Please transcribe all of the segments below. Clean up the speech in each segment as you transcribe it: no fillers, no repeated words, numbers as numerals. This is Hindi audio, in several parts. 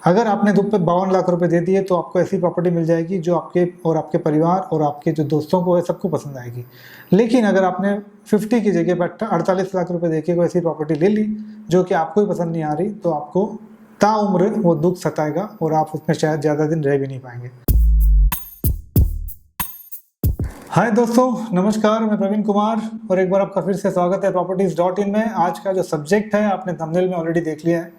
अगर आपने 52 लाख रुपए दे दिए तो आपको ऐसी प्रॉपर्टी मिल जाएगी जो आपके परिवार और आपके जो दोस्तों को है सबको पसंद आएगी। लेकिन अगर आपने 50 की जगह पर 48 लाख रुपए देके कोई ऐसी प्रॉपर्टी ले ली जो कि आपको ही पसंद नहीं आ रही, तो आपको ताउम्र वो दुख सताएगा और आप उसमें शायद ज़्यादा दिन रह भी नहीं पाएंगे। हाय दोस्तों, नमस्कार। मैं प्रवीण कुमार और एक बार आपका फिर से स्वागत है properties.in में। आज का जो सब्जेक्ट है आपने थंबनेल में ऑलरेडी देख लिया है,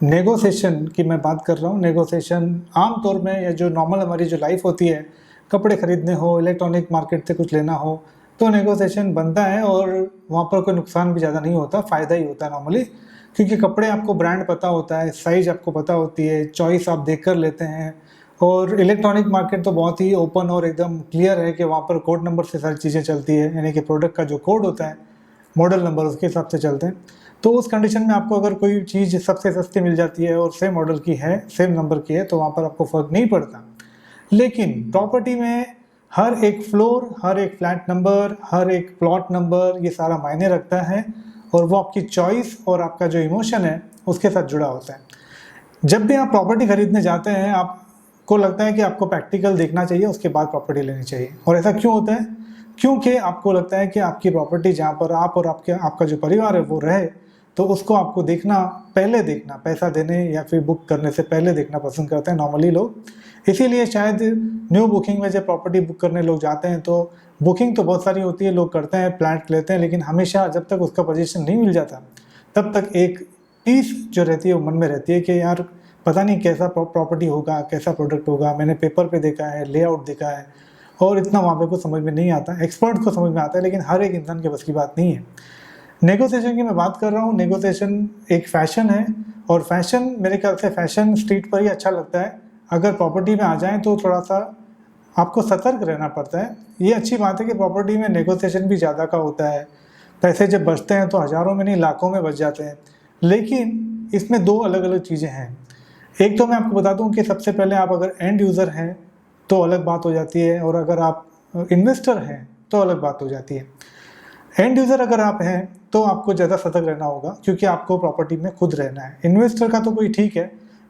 नेगोशिएशन की मैं बात कर रहा हूँ। नेगोशिएशन आमतौर में या जो नॉर्मल हमारी जो लाइफ होती है, कपड़े खरीदने हो, इलेक्ट्रॉनिक मार्केट से कुछ लेना हो तो नेगोशिएशन बनता है और वहाँ पर कोई नुकसान भी ज़्यादा नहीं होता, फ़ायदा ही होता है नॉर्मली। क्योंकि कपड़े आपको ब्रांड पता होता है, साइज़ आपको पता होती है, चॉइस आप देख कर लेते हैं। और इलेक्ट्रॉनिक मार्केट तो बहुत ही ओपन और एकदम क्लियर है कि वहाँ पर कोड नंबर से सारी चीज़ें चलती है, यानी कि प्रोडक्ट का जो कोड होता है, मॉडल नंबर, उसके हिसाब से चलते हैं। तो उस कंडीशन में आपको अगर कोई चीज़ सबसे सस्ती मिल जाती है और सेम मॉडल की है, सेम नंबर की है, तो वहाँ पर आपको फ़र्क नहीं पड़ता। लेकिन प्रॉपर्टी में हर एक फ्लोर, हर एक फ्लैट नंबर, हर एक प्लॉट नंबर, ये सारा मायने रखता है और वो आपकी चॉइस और आपका जो इमोशन है उसके साथ जुड़ा होता है। जब भी आप प्रॉपर्टी खरीदने जाते हैं, आपको लगता है कि आपको प्रैक्टिकल देखना चाहिए, उसके बाद प्रॉपर्टी लेनी चाहिए। और ऐसा क्यों होता है? क्योंकि आपको लगता है कि आपकी प्रॉपर्टी जहाँ पर आप और आपका जो परिवार है वो रहे, तो उसको आपको पहले देखना, पैसा देने या फिर बुक करने से पहले देखना पसंद करते हैं नॉर्मली लोग। इसीलिए शायद न्यू बुकिंग में जब प्रॉपर्टी बुक करने लोग जाते हैं तो बुकिंग तो बहुत सारी होती है, लोग करते हैं, फ्लैट लेते हैं, लेकिन हमेशा जब तक उसका पोजीशन नहीं मिल जाता तब तक एक पीस जो रहती है वो मन में रहती है कि यार पता नहीं कैसा प्रॉपर्टी होगा, कैसा प्रोडक्ट होगा। मैंने पेपर पे देखा है, लेआउट देखा है और इतना वहाँ पे कुछ समझ में नहीं आता। एक्सपर्ट को समझ में आता है, लेकिन हर एक इंसान के बस की बात नहीं है। नेगोशिएशन की मैं बात कर रहा हूँ। नेगोशिएशन एक फ़ैशन है और फैशन, मेरे ख्याल से फ़ैशन स्ट्रीट पर ही अच्छा लगता है। अगर प्रॉपर्टी में आ जाएँ तो थोड़ा सा आपको सतर्क रहना पड़ता है। ये अच्छी बात है कि प्रॉपर्टी में नेगोशिएशन भी ज़्यादा का होता है। पैसे जब बचते हैं तो हज़ारों में नहीं लाखों में बच जाते हैं। लेकिन इसमें दो अलग अलग चीज़ें हैं। एक तो मैं आपको बता दूं कि सबसे पहले आप अगर एंड यूज़र हैं तो अलग बात हो जाती है, और अगर आप इन्वेस्टर हैं तो अलग बात हो जाती है। एंड यूज़र अगर आप हैं तो आपको ज़्यादा सतर्क रहना होगा, क्योंकि आपको प्रॉपर्टी में खुद रहना है। इन्वेस्टर का तो कोई ठीक है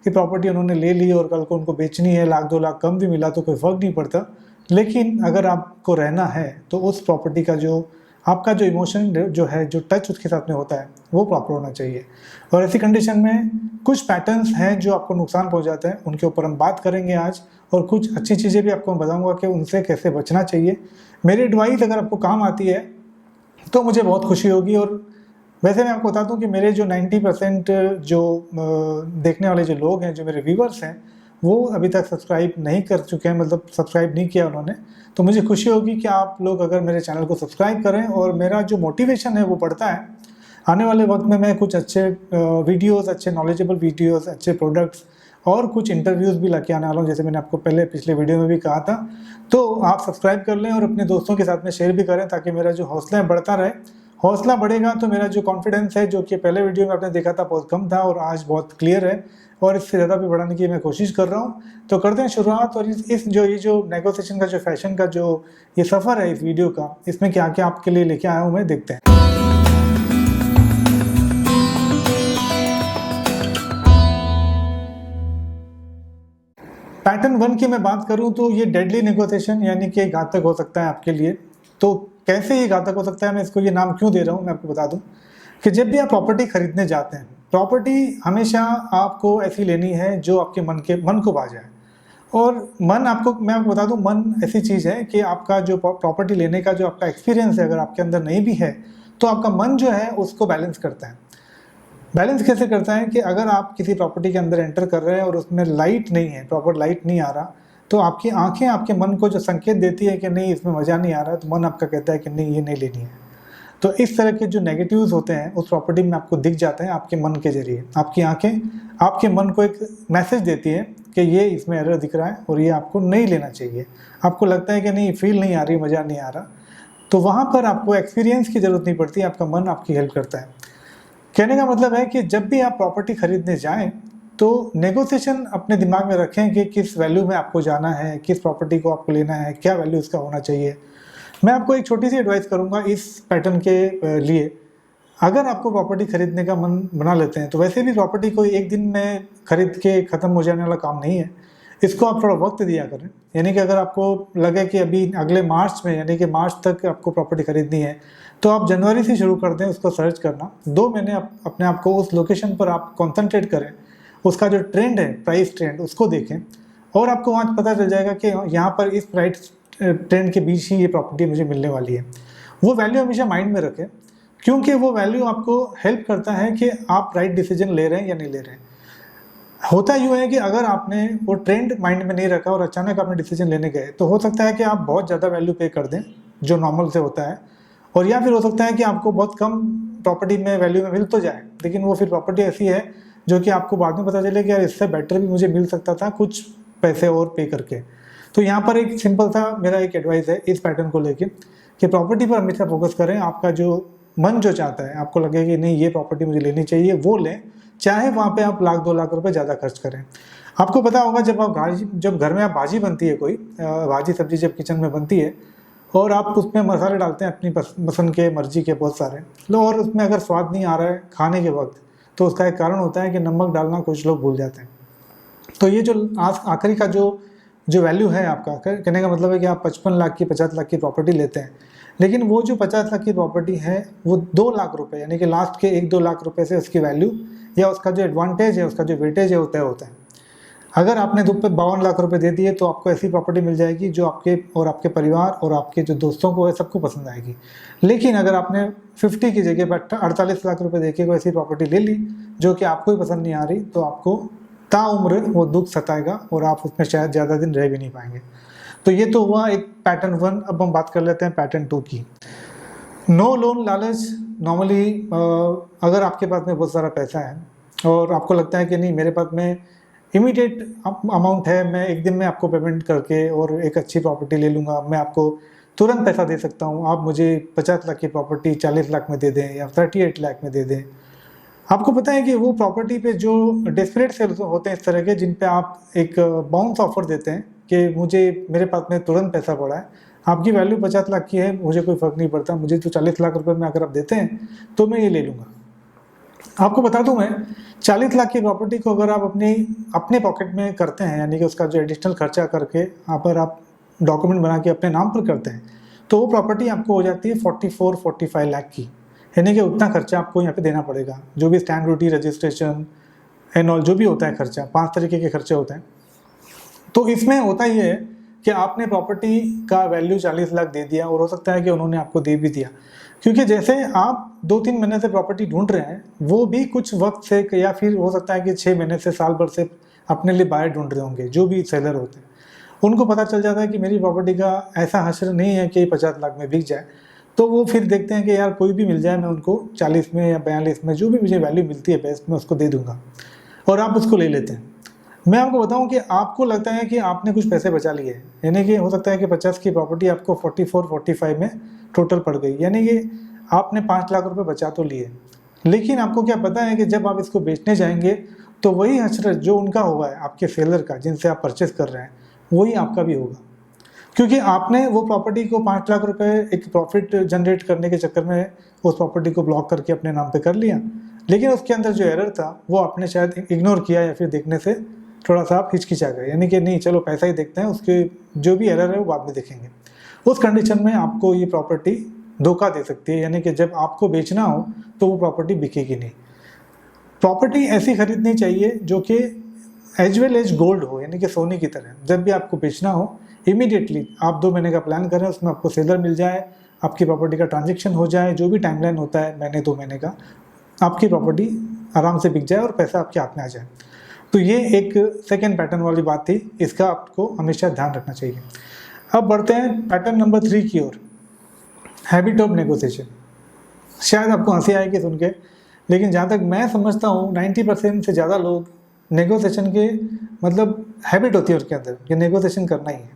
कि प्रॉपर्टी उन्होंने ले ली और कल को उनको बेचनी है, लाख 2 लाख कम भी मिला तो कोई फ़र्क नहीं पड़ता। लेकिन अगर आपको रहना है तो उस प्रॉपर्टी का जो आपका जो इमोशन जो है, जो टच उसके साथ में होता है, वो प्रॉपर होना चाहिए। और ऐसी कंडीशन में कुछ पैटर्न्स हैं जो आपको नुकसान पहुंचाते हैं, उनके ऊपर हम बात करेंगे आज। और कुछ अच्छी चीज़ें भी आपको मैं बताऊंगा कि उनसे कैसे बचना चाहिए। मेरी एडवाइस अगर आपको काम आती है तो मुझे बहुत खुशी होगी। और वैसे मैं आपको बता दूं कि मेरे जो 90% जो देखने वाले जो लोग हैं, जो मेरे व्यूवर्स हैं, वो अभी तक सब्सक्राइब नहीं कर चुके हैं, मतलब सब्सक्राइब नहीं किया उन्होंने। तो मुझे खुशी होगी कि आप लोग अगर मेरे चैनल को सब्सक्राइब करें, और मेरा जो मोटिवेशन है वो बढ़ता है। आने वाले वक्त में मैं कुछ अच्छे वीडियोस, अच्छे नॉलेजेबल वीडियोस, अच्छे प्रोडक्ट्स और कुछ इंटरव्यूज़ भी लेके आने वाला हूँ, जैसे मैंने आपको पहले पिछले वीडियो में भी कहा था। तो आप सब्सक्राइब कर लें और अपने दोस्तों के साथ में शेयर भी करें, ताकि मेरा जो हौसला है बढ़ता रहे। हौसला बढ़ेगा तो मेरा जो कॉन्फिडेंस है, जो कि पहले वीडियो में आपने देखा था बहुत कम था और आज बहुत क्लियर है, और इससे ज़्यादा भी बढ़ाने की मैं कोशिश कर रहा हूँ। तो करते हैं शुरुआत। और ये जो नेगोशिएशन का, जो फैशन का जो ये सफ़र है इस वीडियो का, इसमें क्या क्या आपके लिए लेके आया हूँ मैं, देखते हैं। पैटर्न 1 की मैं बात करूं तो ये डेडली नेगोशिएशन, यानी कि घातक हो सकता है आपके लिए। तो कैसे ये घातक हो सकता है, मैं इसको ये नाम क्यों दे रहा हूं, मैं आपको बता दूं कि जब भी आप प्रॉपर्टी खरीदने जाते हैं, प्रॉपर्टी हमेशा आपको ऐसी लेनी है जो आपके मन को भा जाए। और मैं आपको बता दूं, मन ऐसी चीज़ है कि आपका जो प्रॉपर्टी लेने का जो आपका एक्सपीरियंस है, अगर आपके अंदर नहीं भी है तो आपका मन जो है उसको बैलेंस करता है। बैलेंस कैसे करता है कि अगर आप किसी प्रॉपर्टी के अंदर एंटर कर रहे हैं और उसमें लाइट नहीं है, प्रॉपर लाइट नहीं आ रहा, तो आपकी आंखें आपके मन को जो संकेत देती है कि नहीं इसमें मज़ा नहीं आ रहा, तो मन आपका कहता है कि नहीं ये नहीं लेनी है। तो इस तरह के जो नेगेटिव्स होते हैं उस प्रॉपर्टी में आपको दिख जाते हैं आपके मन के जरिए। आपकी आंखें आपके मन को एक मैसेज देती है कि ये इसमें एरर दिख रहा है और ये आपको नहीं लेना चाहिए। आपको लगता है कि नहीं, फील नहीं आ रही, मज़ा नहीं आ रहा, तो वहाँ पर आपको एक्सपीरियंस की ज़रूरत नहीं पड़ती, आपका मन आपकी हेल्प करता है। कहने का मतलब है कि जब भी आप प्रॉपर्टी खरीदने जाएं तो नेगोशिएशन अपने दिमाग में रखें कि किस वैल्यू में आपको जाना है, किस प्रॉपर्टी को आपको लेना है, क्या वैल्यू इसका होना चाहिए। मैं आपको एक छोटी सी एडवाइस करूंगा इस पैटर्न के लिए। अगर आपको प्रॉपर्टी खरीदने का मन बना लेते हैं तो वैसे भी प्रॉपर्टी कोई एक दिन में खरीद के ख़त्म हो जाने वाला काम नहीं है, इसको आप थोड़ा वक्त दिया करें। यानी कि अगर आपको लगे कि अभी अगले मार्च में, यानी कि मार्च तक आपको प्रॉपर्टी खरीदनी है, तो आप जनवरी से शुरू कर दें उसको सर्च करना। 2 महीने अपने आप को उस लोकेशन पर आप कॉन्सेंट्रेट करें, उसका जो ट्रेंड है, प्राइस ट्रेंड, उसको देखें, और आपको वहाँ पता चल जाएगा कि यहाँ पर इस प्राइस ट्रेंड के बीच ही ये प्रॉपर्टी मुझे मिलने वाली है। वो वैल्यू हमेशा माइंड में रखें, क्योंकि वो वैल्यू आपको हेल्प करता है कि आप राइट डिसीजन ले रहे हैं या नहीं ले रहे हैं। होता यूँ है कि अगर आपने वो ट्रेंड माइंड में नहीं रखा और अचानक आपने डिसीजन लेने गए, तो हो सकता है कि आप बहुत ज़्यादा वैल्यू पे कर दें जो नॉर्मल से होता है, और या फिर हो सकता है कि आपको बहुत कम प्रॉपर्टी में वैल्यू में मिल तो जाए, लेकिन वो फिर प्रॉपर्टी ऐसी है जो कि आपको बाद में पता चले कि यार इससे बेटर भी मुझे मिल सकता था कुछ पैसे और पे करके। तो यहाँ पर एक सिंपल सा मेरा एक एडवाइस है इस पैटर्न को लेके कि प्रॉपर्टी पर हमेशा फोकस करें। आपका जो मन जो चाहता है, आपको लगे कि नहीं ये प्रॉपर्टी मुझे लेनी चाहिए, वो लें, चाहे वहाँ पे आप 1 लाख 2 लाख रुपए ज़्यादा खर्च करें। आपको पता होगा जब घर में आप भाजी बनती है, कोई भाजी सब्जी जब किचन में बनती है और आप उसमें मसाले डालते हैं अपनी पसंद के, मर्जी के बहुत सारे लो, और उसमें अगर स्वाद नहीं आ रहा है खाने के वक्त, तो उसका एक कारण होता है कि नमक डालना कुछ लोग भूल जाते हैं। तो ये जो आखिरी का जो वैल्यू है आपका, कहने का मतलब है कि आप 55 लाख की 50 लाख की प्रॉपर्टी लेते हैं, लेकिन वो जो 50 लाख की प्रॉपर्टी है वो 2 लाख रुपए, यानी कि लास्ट के 1-2 लाख रुपए से उसकी वैल्यू या उसका जो एडवांटेज है, उसका जो वेटेज है, वो तय होता है। अगर आपने 52 लाख रुपए दे दिए तो आपको ऐसी प्रॉपर्टी मिल जाएगी जो आपके और आपके परिवार और आपके जो दोस्तों को है सबको पसंद आएगी। लेकिन अगर आपने 50 की जगह पर 48 लाख रुपए देके कोई ऐसी प्रॉपर्टी ले ली जो कि आपको ही पसंद नहीं आ रही, तो आपको ताउम्र वो दुख सताएगा और आप उसमें शायद ज़्यादा दिन रह भी नहीं पाएंगे। तो ये तो हुआ एक पैटर्न 1। अब हम बात कर लेते हैं पैटर्न 2 की। नो लोन लालच। नॉर्मली अगर आपके पास में बहुत सारा पैसा है और आपको लगता है कि नहीं मेरे पास में इमीडिएट अमाउंट है, मैं एक दिन में आपको पेमेंट करके और एक अच्छी प्रॉपर्टी ले लूँगा, मैं आपको तुरंत पैसा दे सकता हूँ, आप मुझे 50 लाख की प्रॉपर्टी 40 लाख में दे दें या 38 लाख में दे दें। आपको पता है कि वो प्रॉपर्टी पे जो डेस्परेट सेल्स होते हैं इस तरह के, जिन पे आप एक बाउंस ऑफर देते हैं कि मुझे मेरे पास में तुरंत पैसा पड़ा है, आपकी वैल्यू 50 लाख की है, मुझे कोई फ़र्क नहीं पड़ता, मुझे तो 40 लाख रुपए में अगर आप देते हैं तो मैं ये ले लूँगा। आपको बता दूं मैं, 40 लाख की प्रॉपर्टी को अगर आप अपने पॉकेट में करते हैं, यानी कि उसका जो एडिशनल खर्चा करके अगर आप डॉक्यूमेंट बना के अपने नाम पर करते हैं, तो वो प्रॉपर्टी आपको हो जाती है 44-45 लाख की। यानी कि उतना खर्चा आपको यहाँ पे देना पड़ेगा, जो भी stamp duty, registration and all जो भी होता है खर्चा, 5 तरीके के खर्चे होते हैं। तो इसमें होता ये है कि आपने प्रॉपर्टी का वैल्यू 40 लाख दे दिया और हो सकता है कि उन्होंने आपको दे भी दिया, क्योंकि जैसे आप 2-3 महीने से प्रॉपर्टी ढूंढ रहे हैं, वो भी कुछ वक्त से, या फिर हो सकता है कि 6 महीने से, साल भर से अपने लिए बायर ढूंढ रहे होंगे। जो भी सेलर होते हैं उनको पता चल जाता है कि मेरी प्रॉपर्टी का ऐसा हश्र नहीं है कि 50 लाख में बिक जाए, तो वो फिर देखते हैं कि यार कोई भी मिल जाए, मैं उनको 40 में या 42 में, जो भी मुझे वैल्यू मिलती है बेस्ट, मैं उसको दे दूंगा, और आप उसको ले लेते हैं। मैं आपको बताऊं कि आपको लगता है कि आपने कुछ पैसे बचा लिए, यानी कि हो सकता है कि 50 की प्रॉपर्टी आपको 44-45 में टोटल पड़ गई, यानी कि आपने 5 लाख रुपए बचा तो लिए, लेकिन आपको क्या पता है कि जब आप इसको बेचने जाएंगे तो वही हसरत जो उनका हुआ है आपके सेलर का, जिनसे आप परचेस कर रहे हैं, वही आपका भी होगा, क्योंकि आपने वो प्रॉपर्टी को 5 लाख रुपए एक प्रॉफिट जनरेट करने के चक्कर में उस प्रॉपर्टी को ब्लॉक करके अपने नाम पे कर लिया, लेकिन उसके अंदर जो एरर था वो आपने शायद इग्नोर किया या फिर देखने से थोड़ा सा आप हिचकिचा गए, यानी कि नहीं चलो पैसा ही देखते हैं, उसके जो भी एरर है वो बाद में देखेंगे। उस कंडीशन में आपको ये प्रॉपर्टी धोखा दे सकती है, यानी कि जब आपको बेचना हो तो वो प्रॉपर्टी बिकेगी नहीं। प्रॉपर्टी ऐसी खरीदनी चाहिए जो कि एज वेल एज गोल्ड हो, यानी कि सोने की तरह। जब भी आपको बेचना हो इमीडिएटली आप 2 महीने का प्लान करें, उसमें आपको सेलर मिल जाए, आपकी प्रॉपर्टी का ट्रांजेक्शन हो जाए, जो भी टाइमलाइन होता है महीने 2 महीने का, आपकी प्रॉपर्टी आराम से बिक जाए और पैसा आपके हाथ में आ जाए। तो ये एक सेकेंड पैटर्न वाली बात थी, इसका आपको हमेशा ध्यान रखना चाहिए। अब बढ़ते हैं पैटर्न नंबर 3 की ओर, हैबिट ऑफ नेगोशिएशन। शायद आपको हंसी आएगी सुन के, लेकिन जहाँ तक मैं समझता हूँ 90% से ज़्यादा लोग नेगोशिएशन के मतलब हैबिट होती है उसके अंदर कि नेगोशिएशन करना ही है।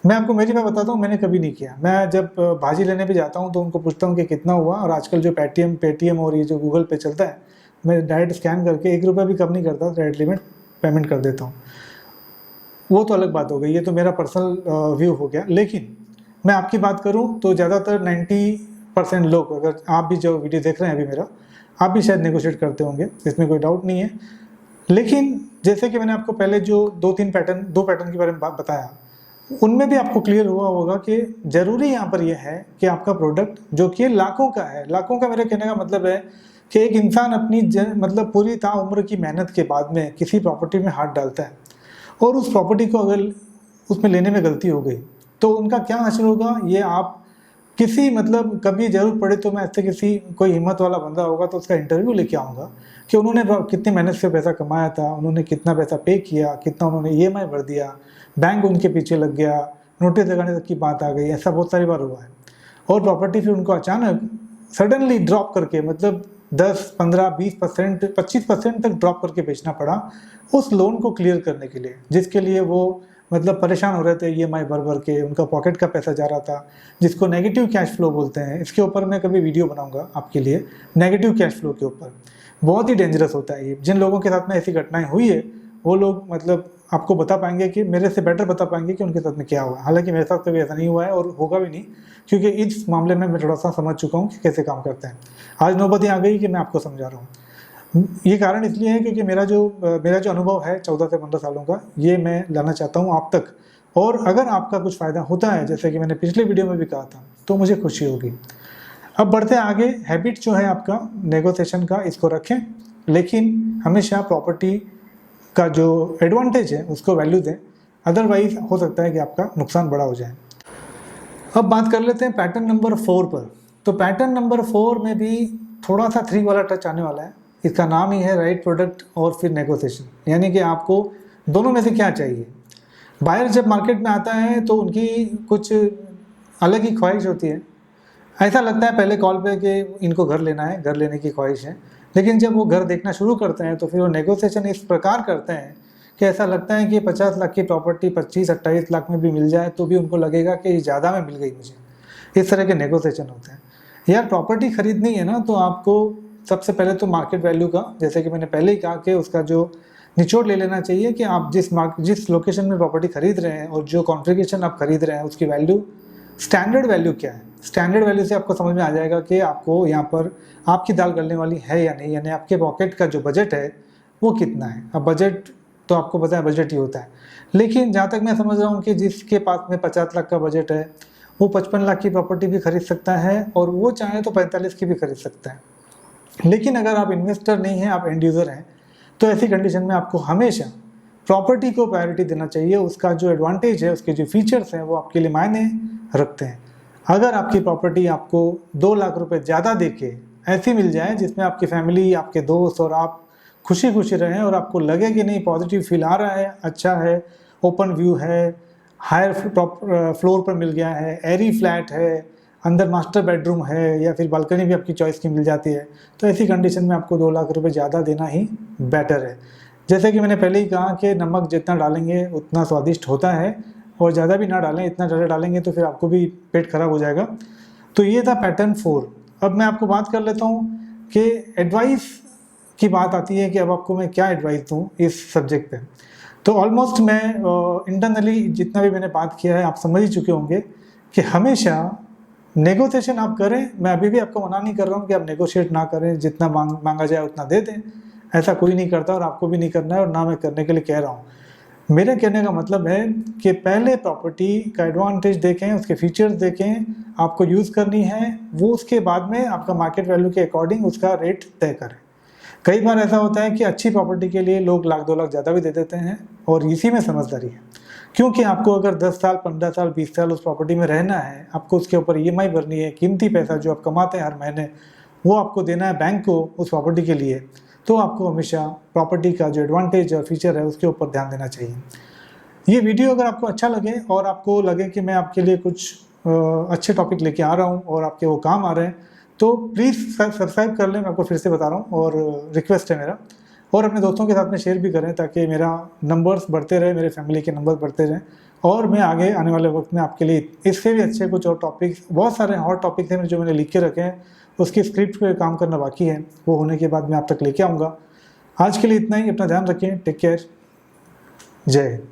मैं आपको मेरी बात बताता हूँ, मैंने कभी नहीं किया। मैं जब भाजी लेने भी जाता हूँ तो उनको पूछता हूँ कि कितना हुआ, और आजकल जो पेटीएम और ये जो गूगल पे चलता है, मैं डायरेक्ट स्कैन करके 1 रुपया भी कम नहीं करता, डायरेक्टली मैं पेमेंट कर देता हूँ। वो तो अलग बात हो गई, ये तो मेरा पर्सनल व्यू हो गया। लेकिन मैं आपकी बात करूँ तो ज़्यादातर परसेंट लोग, अगर आप भी जो वीडियो देख रहे हैं अभी मेरा, आप भी शायद नेगोशिएट करते होंगे, इसमें कोई डाउट नहीं है। लेकिन जैसे कि मैंने आपको पहले जो दो पैटर्न के बारे में बताया, उनमें भी आपको क्लियर हुआ होगा कि ज़रूरी यहाँ पर यह है कि आपका प्रोडक्ट जो कि लाखों का है, लाखों का मेरे कहने का मतलब है कि एक इंसान अपनी मतलब पूरी ताउम्र की मेहनत के बाद में किसी प्रॉपर्टी में हाथ डालता है और उस प्रॉपर्टी को अगर उसमें लेने में गलती हो गई तो उनका क्या हासिल होगा, ये आप किसी मतलब कभी ज़रूर पड़े तो मैं ऐसे किसी कोई हिम्मत वाला बंदा होगा तो उसका इंटरव्यू लेके आऊँगा कि उन्होंने कितनी मेहनत से पैसा कमाया था, उन्होंने कितना पैसा पे किया, कितना उन्होंने EMI भर दिया, बैंक उनके पीछे लग गया, नोटिस लगाने तक की बात आ गई। ऐसा बहुत सारी बार हुआ है। और प्रॉपर्टी फिर उनको अचानक सडनली ड्रॉप करके मतलब 10, 15, 20%, 25% तक ड्रॉप करके बेचना पड़ा उस लोन को क्लियर करने के लिए, जिसके लिए वो मतलब परेशान हो रहे थे, EMI भर भर के उनका पॉकेट का पैसा जा रहा था, जिसको नेगेटिव कैश फ्लो बोलते हैं। इसके ऊपर मैं कभी वीडियो बनाऊंगा आपके लिए, नेगेटिव कैश फ्लो के ऊपर। बहुत ही डेंजरस होता है ये। जिन लोगों के साथ में ऐसी घटनाएं हुई है वो लोग मतलब आपको बता पाएंगे कि मेरे से बेटर बता पाएंगे कि उनके साथ में क्या हुआ। हालांकि मेरे साथ कभी ऐसा नहीं हुआ है और होगा भी नहीं, क्योंकि इस मामले में मैं थोड़ा सा समझ चुका हूँ कि कैसे काम करते हैं। आज नौबत आ गई कि मैं आपको समझा रहा हूँ। ये कारण इसलिए है क्योंकि मेरा जो अनुभव है 14 से 15 सालों का, ये मैं लाना चाहता हूँ आप तक। और अगर आपका कुछ फ़ायदा होता है, जैसे कि मैंने पिछले वीडियो में भी कहा था, तो मुझे खुशी होगी। अब बढ़ते आगे। हैबिट जो है आपका नेगोशिएशन का, इसको रखें, लेकिन हमेशा प्रॉपर्टी का जो एडवांटेज है उसको वैल्यू दें, अदरवाइज हो सकता है कि आपका नुकसान बड़ा हो जाए। अब बात कर लेते हैं पैटर्न नंबर 4 पर। तो पैटर्न नंबर 4 में भी थोड़ा सा 3 वाला टच आने वाला है। इसका नाम ही है राइट प्रोडक्ट और फिर नेगोशिएशन, यानी कि आपको दोनों में से क्या चाहिए। बायर जब मार्केट में आता है तो उनकी कुछ अलग ही ख्वाहिश होती है। ऐसा लगता है पहले कॉल पे कि इनको घर लेना है, घर लेने की ख्वाहिश है, लेकिन जब वो घर देखना शुरू करते हैं तो फिर वो नेगोशिएशन इस प्रकार करते हैं कि ऐसा लगता है कि 50 लाख की प्रॉपर्टी 25-28 लाख में भी मिल जाए तो भी उनको लगेगा कि ज़्यादा में मिल गई मुझे। इस तरह के नेगोशिएशन होते हैं। यार प्रॉपर्टी खरीदनी है ना, तो आपको सबसे पहले तो मार्केट वैल्यू का, जैसे कि मैंने पहले ही कहा कि उसका जो निचोड़ ले लेना चाहिए कि आप जिस लोकेशन में प्रॉपर्टी खरीद रहे हैं और जो कॉन्फ़िगरेशन आप खरीद रहे हैं उसकी वैल्यू, स्टैंडर्ड वैल्यू क्या है। स्टैंडर्ड वैल्यू से आपको समझ में आ जाएगा कि आपको यहाँ पर आपकी दाल गलने वाली है या नहीं, यानी आपके पॉकेट का जो बजट है वो कितना है। अब बजट तो आपको पता है, बजट ही होता है, लेकिन जहाँ तक मैं समझ रहा हूँ कि जिसके पास में 50 लाख का बजट है वो 55 लाख की प्रॉपर्टी भी खरीद सकता है और वो चाहे तो 45 की भी खरीद सकता है। लेकिन अगर आप इन्वेस्टर नहीं हैं, आप एंड यूज़र हैं, तो ऐसी कंडीशन में आपको हमेशा प्रॉपर्टी को प्रायोरिटी देना चाहिए। उसका जो एडवांटेज है, उसके जो फीचर्स हैं वो आपके लिए मायने रखते हैं। अगर आपकी प्रॉपर्टी आपको 2 लाख रुपए ज़्यादा देके ऐसी मिल जाए जिसमें आपकी फैमिली, आपके दोस्त और आप खुशी खुशी रहें और आपको लगे कि नहीं पॉजिटिव फील आ रहा है, अच्छा है, ओपन व्यू है, हायर फ्लोर पर मिल गया है, एरी फ्लैट है, अंदर मास्टर बेडरूम है या फिर बालकनी भी आपकी चॉइस की मिल जाती है, तो ऐसी कंडीशन में आपको 2 लाख रुपए ज़्यादा देना ही बेटर है। जैसे कि मैंने पहले ही कहा कि नमक जितना डालेंगे उतना स्वादिष्ट होता है, और ज़्यादा भी ना डालें, इतना ज़्यादा डालेंगे तो फिर आपको भी पेट खराब हो जाएगा। तो ये था पैटर्न 4। अब मैं आपको बात कर लेता हूँ कि एडवाइस की बात आती है कि अब आपको मैं क्या एडवाइस दूँ इस सब्जेक्ट पे। तो ऑलमोस्ट मैं इंटरनली जितना भी मैंने बात किया है आप समझ ही चुके होंगे कि हमेशा नेगोशिएशन आप करें। मैं अभी भी आपको मना नहीं कर रहा हूँ कि आप नेगोशिएट ना करें, जितना मांगा जाए उतना दे दें, ऐसा कोई नहीं करता और आपको भी नहीं करना है और ना मैं करने के लिए कह रहा हूँ। मेरे कहने का मतलब है कि पहले प्रॉपर्टी का एडवांटेज देखें, उसके फीचर्स देखें, आपको यूज़ करनी है वो, उसके बाद में आपका मार्केट वैल्यू के अकॉर्डिंग उसका रेट तय करें। कई बार ऐसा होता है कि अच्छी प्रॉपर्टी के लिए लोग लाख 2 लाख ज़्यादा भी दे देते हैं और इसी में समझदारी है, क्योंकि आपको अगर 10 साल, 15 साल, 20 साल उस प्रॉपर्टी में रहना है, आपको उसके ऊपर EMI भरनी है, कीमती पैसा जो आप कमाते हैं हर महीने वो आपको देना है बैंक को उस प्रॉपर्टी के लिए, तो आपको हमेशा प्रॉपर्टी का जो एडवांटेज और फीचर है उसके ऊपर ध्यान देना चाहिए। ये वीडियो अगर आपको अच्छा लगे और आपको लगे कि मैं आपके लिए कुछ अच्छे टॉपिक लेके आ रहा हूँ और आपके वो काम आ रहे हैं, तो प्लीज़ सब्सक्राइब कर लें। मैं आपको फिर से बता रहा हूँ और रिक्वेस्ट है मेरा, और अपने दोस्तों के साथ में शेयर भी करें ताकि मेरा नंबर्स बढ़ते रहे, मेरे फैमिली के नंबर बढ़ते रहें, और मैं आगे आने वाले वक्त में आपके लिए इससे भी अच्छे कुछ और टॉपिक्स, बहुत सारे हॉट टॉपिक्स हैं जो मैंने लिख के रखे हैं, उसकी स्क्रिप्ट पे काम करना बाकी है, वो होने के बाद मैं आप तक लेके आऊँगा। आज के लिए इतना ही। अपना ध्यान रखें, टेक केयर, जय हिंद।